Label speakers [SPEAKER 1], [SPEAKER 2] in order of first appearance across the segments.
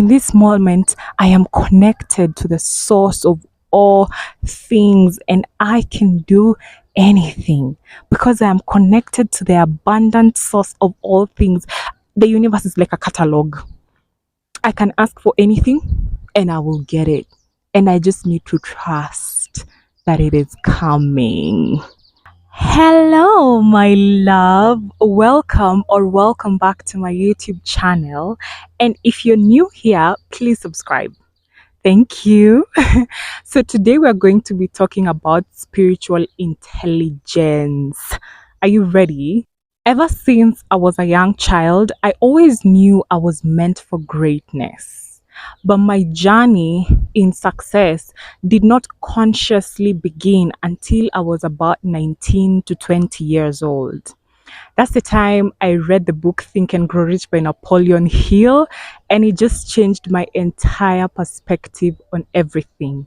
[SPEAKER 1] In this moment, I am connected to the source of all things and I can do anything because I am connected to the abundant source of all things. The universe is like a catalog. I can ask for anything and I will get it. And I just need to trust that it is coming. Hello, my love. Welcome back to my YouTube channel. And if you're new here, please subscribe. Thank you. So, today we're going to be talking about spiritual intelligence. Are you ready? Ever since I was a young child, I always knew I was meant for greatness. But my journey in success did not consciously begin until I was about 19 to 20 years old. That's the time I read the book Think and Grow Rich by Napoleon Hill, and it just changed my entire perspective on everything.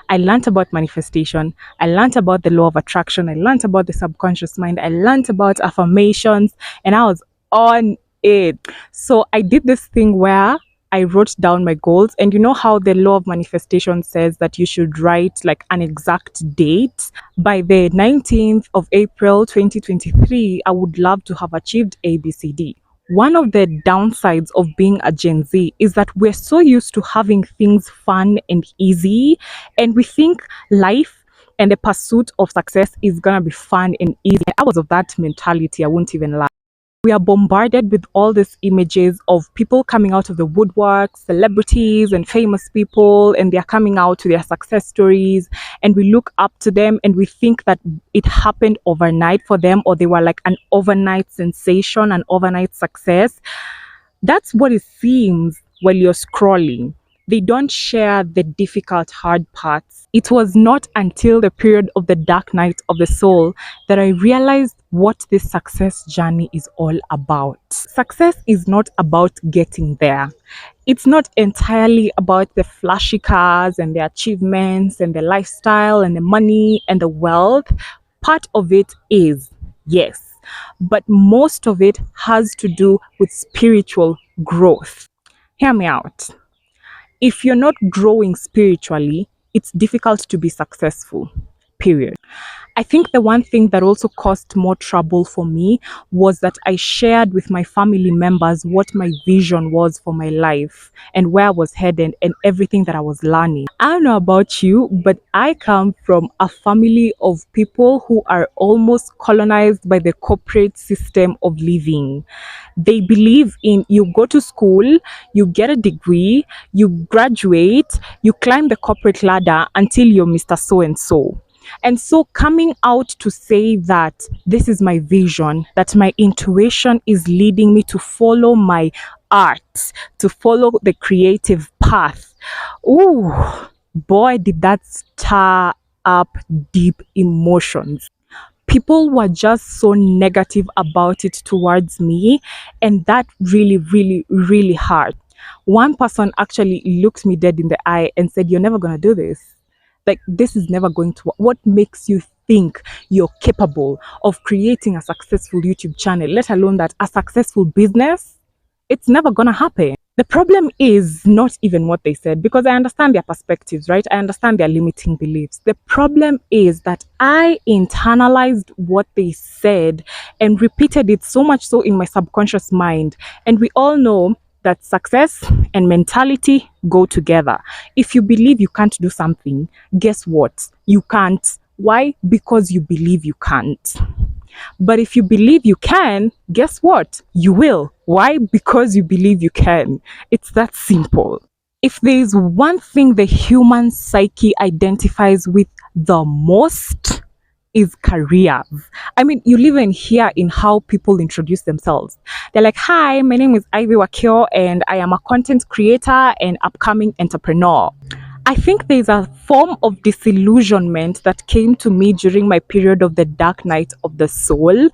[SPEAKER 1] I learned about manifestation, I learned about the law of attraction, I learned about the subconscious mind, I learned about affirmations, and I was on it. So I did this thing where I wrote down my goals, and you know how the law of manifestation says that you should write like an exact date. By the 19th of April 2023, I would love to have achieved ABCD. One of the downsides of being a Gen Z is that we're so used to having things fun and easy, and we think life and the pursuit of success is gonna be fun and easy. I was of that mentality, I won't even lie. We are bombarded with all these images of people coming out of the woodwork, celebrities and famous people, and they're coming out to their success stories, and we look up to them and we think that it happened overnight for them, or they were like an overnight sensation, an overnight success. That's what it seems while you're scrolling. They don't share the difficult, hard parts. It was not until the period of the dark night of the soul that I realized what this success journey is all about. Success is not about getting there. It's not entirely about the flashy cars and the achievements and the lifestyle and the money and the wealth. Part of it is, yes, but most of it has to do with spiritual growth. Hear me out. If you're not growing spiritually, it's difficult to be successful, period. I think the one thing that also caused more trouble for me was that I shared with my family members what my vision was for my life and where I was headed and everything that I was learning. I don't know about you, but I come from a family of people who are almost colonized by the corporate system of living. They believe in you go to school, you get a degree, you graduate, you climb the corporate ladder until you're Mr. So and so. And so coming out to say that this is my vision, that my intuition is leading me to follow my art, to follow the creative path. Ooh, boy, did that stir up deep emotions. People were just so negative about it towards me, and that really hurt. One person actually looked me dead in the eye and said, "You're never going to do this. Like, this is never going to work. What makes you think you're capable of creating a successful YouTube channel, let alone that a successful business? It's never going to happen." The problem is not even what they said, because I understand their perspectives, right? I understand their limiting beliefs. The problem is that I internalized what they said and repeated it so much so in my subconscious mind. And we all know that success and mentality go together. If you believe you can't do something, guess what? You can't. Why? Because you believe you can't. But if you believe you can, guess what? You will. Why? Because you believe you can. It's that simple. If there is one thing the human psyche identifies with the most, is careers. I mean, you live and hear in how people introduce themselves. They're like, "Hi, my name is Wakio and I am a content creator and upcoming entrepreneur." I think there's a form of disillusionment that came to me during my period of the dark night of the soul,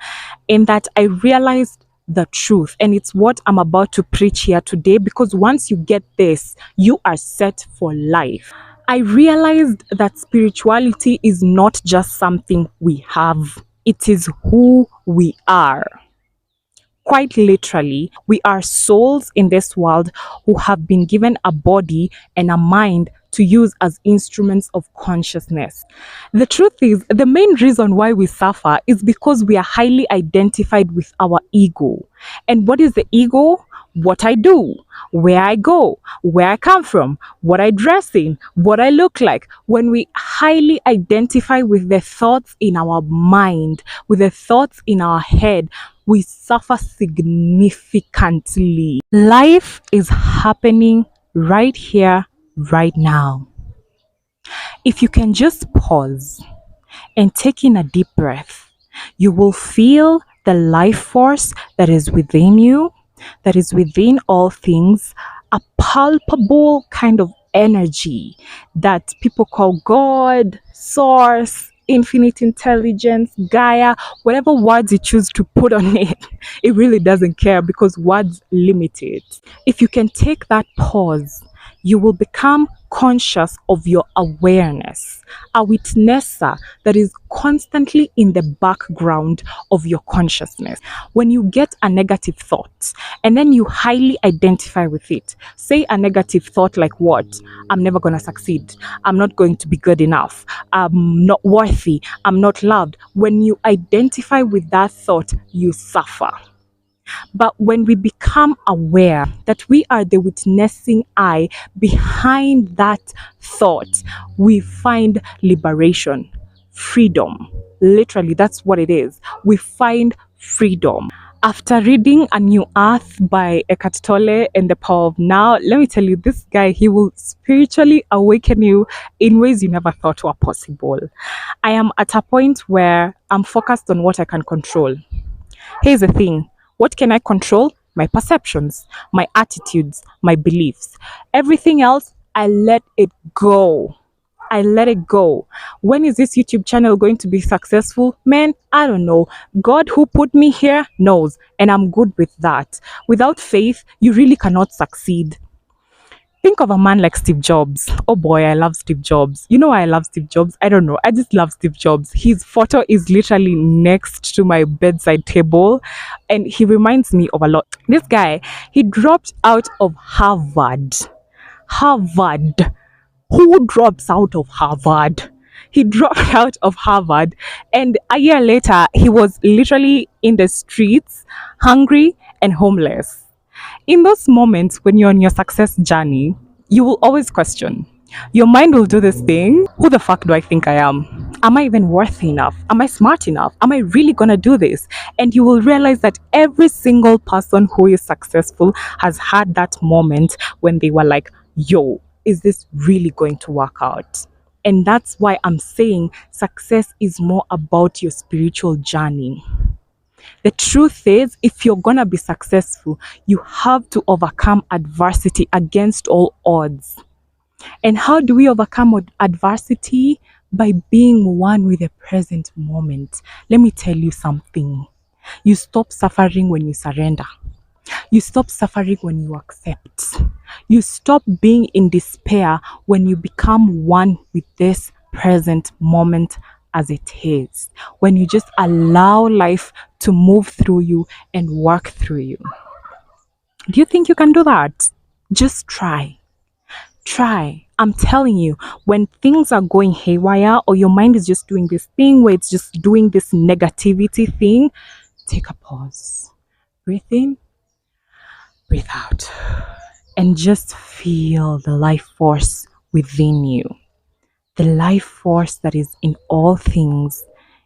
[SPEAKER 1] in that I realized the truth, and it's what I'm about to preach here today, because once you get this, you are set for life. I realized that spirituality is not just something we have, it is who we are. Quite literally, we are souls in this world who have been given a body and a mind to use as instruments of consciousness. The truth is, the main reason why we suffer is because we are highly identified with our ego. And what is the ego? What I do, where I go, where I come from, what I dress in, what I look like. When we highly identify with the thoughts in our mind, with the thoughts in our head, we suffer significantly. Life is happening right here, right now. If you can just pause and take in a deep breath, you will feel the life force that is within you, that is within all things, a palpable kind of energy that people call God, Source, Infinite Intelligence, Gaia, whatever words you choose to put on it. It really doesn't care because words limit it. If you can take that pause, you will become conscious of your awareness, a witnesser that is constantly in the background of your consciousness. When you get a negative thought and then you highly identify with it, say a negative thought like what? I'm never going to succeed. I'm not going to be good enough. I'm not worthy. I'm not loved. When you identify with that thought, you suffer. But when we become aware that we are the witnessing eye behind that thought, we find liberation, freedom. Literally, that's what it is. We find freedom. After reading A New Earth by Eckhart Tolle and The Power of Now, let me tell you, this guy, he will spiritually awaken you in ways you never thought were possible. I am at a point where I'm focused on what I can control. Here's the thing, what can I control? My perceptions, my attitudes, my beliefs. Everything else, I let it go. I let it go. When is this YouTube channel going to be successful? Man, I don't know. God who put me here knows, and I'm good with that. Without faith, you really cannot succeed. Think of a man like Steve Jobs. Oh boy, I love Steve Jobs. You know why I love Steve Jobs? I don't know. I just love Steve Jobs. His photo is literally next to my bedside table and he reminds me of a lot. This guy, he dropped out of Harvard. Harvard. Who drops out of Harvard? He dropped out of Harvard and a year later, he was literally in the streets, hungry and homeless. In those moments when you're on your success journey, you will always question. Your mind will do this thing. Who the fuck do I think I am? Am I even worthy enough? Am I smart enough? Am I really gonna do this? And you will realize that every single person who is successful has had that moment when they were like, yo, is this really going to work out? And that's why I'm saying success is more about your spiritual journey. The truth is, if you're gonna be successful, you have to overcome adversity against all odds. And how do we overcome adversity? By being one with the present moment. Let me tell you something. You stop suffering when you surrender. You stop suffering when you accept. You stop being in despair when you become one with this present moment as it is. When you just allow life to move through you and work through you. Do you think you can do that? Just try. Try. I'm telling you, when things are going haywire or your mind is just doing this thing where it's just doing this negativity thing, take a pause. Breathe in, breathe out, and just feel the life force within you. The life force that is in all things,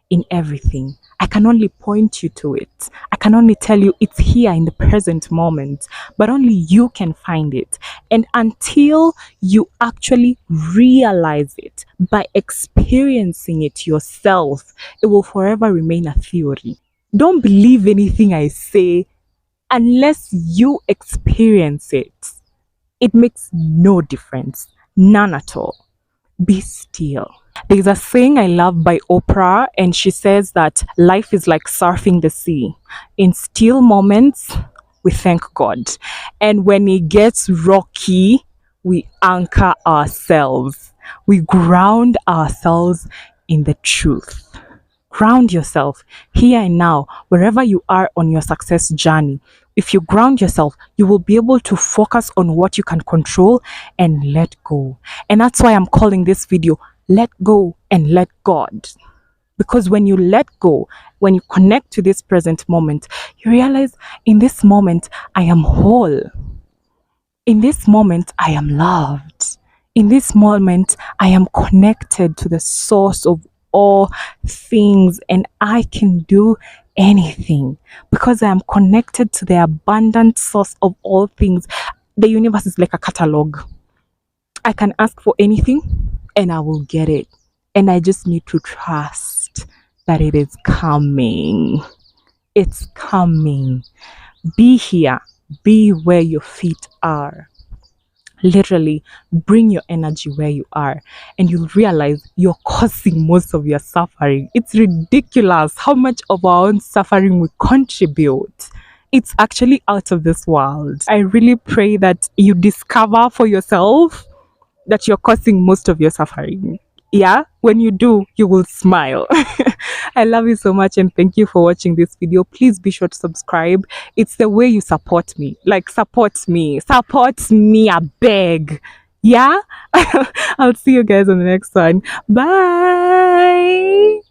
[SPEAKER 1] in everything. I can only point you to it. I can only tell you it's here in the present moment, but only you can find it. And until you actually realize it by experiencing it yourself, it will forever remain a theory. Don't believe anything I say unless you experience it. It makes no difference, none at all. Be still. There's a saying I love by Oprah, and she says that life is like surfing the sea. In still moments, we thank God. And when it gets rocky, we anchor ourselves. We ground ourselves in the truth. ground yourself here and now, wherever you are on your success journey. If you ground yourself, you will be able to focus on what you can control and let go. And that's why I'm calling this video Let Go and Let God. Because when you let go, when you connect to this present moment, you realize in this moment, I am whole. In this moment, I am loved. In this moment, I am connected to the source of all things and I can do anything because I am connected to the abundant source of all things. The universe is like a catalog. I can ask for anything and I will get it. And I just need to trust that it is coming. It's coming. Be here. Be where your feet are. Literally, bring your energy where you are, and you'll realize you're causing most of your suffering. It's ridiculous how much of our own suffering we contribute. It's actually out of this world. I really pray that you discover for yourself that you're causing most of your suffering. Yeah, when you do, you will smile. I love you so much and thank you for watching this video. Please be sure to subscribe. It's the way you support me. Like, support me. Support me, I beg. Yeah? I'll see you guys on the next one. Bye.